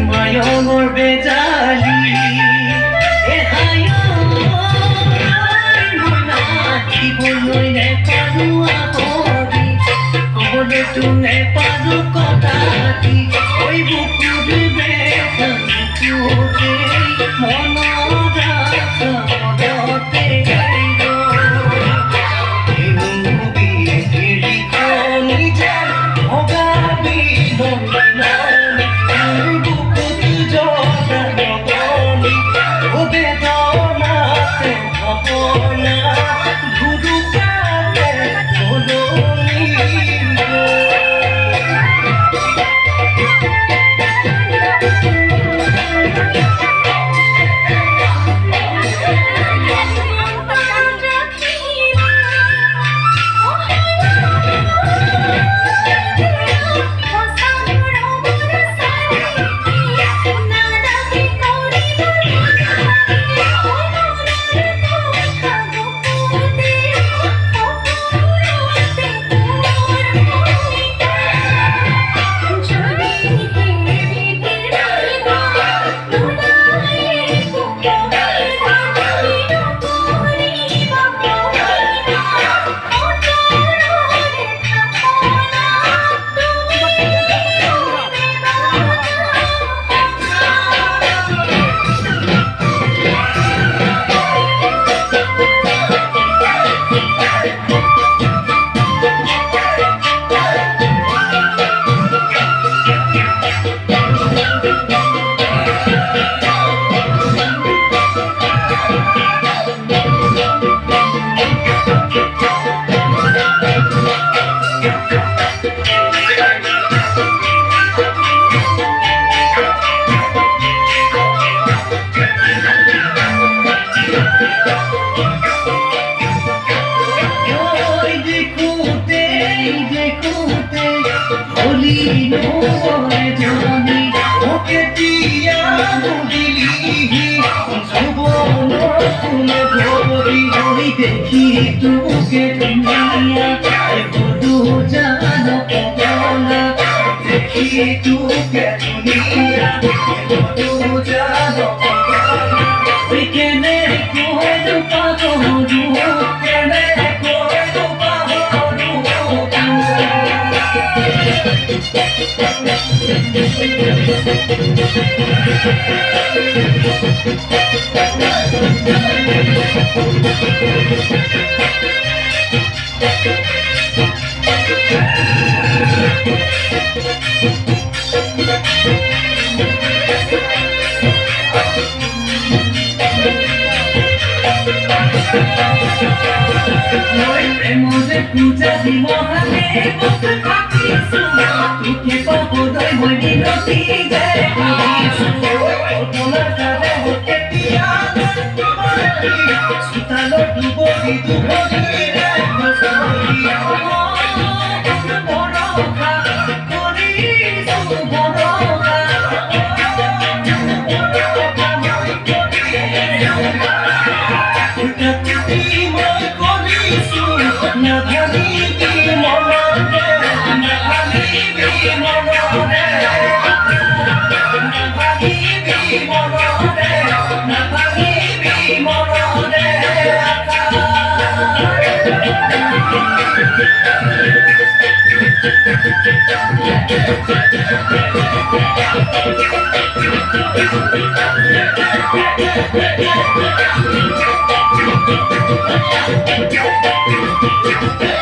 মায়ঙৰ বেজালি মই নেপালো আহৰি কবলৈ তোনে পালো কটাতি ঐ বুকুৰ বেজালি মনত মনতে দেখি তোকে দুনিয়া বধু জানো পগলা দেখি তোকে দুনিয়া বধু জানো পগলা তুই কেনে কইলো পাগলু কেনে কইলো পাগলু প্রেমরে পূজা মহানে মতে থাকিছো তোকে পাবলৈ মই বিনতি যায় তোমার কানে হতে দিয়া সুতালো ডুবি ডুবি রে মসলিয়া বড়কা করিছো বড়কা Thank you.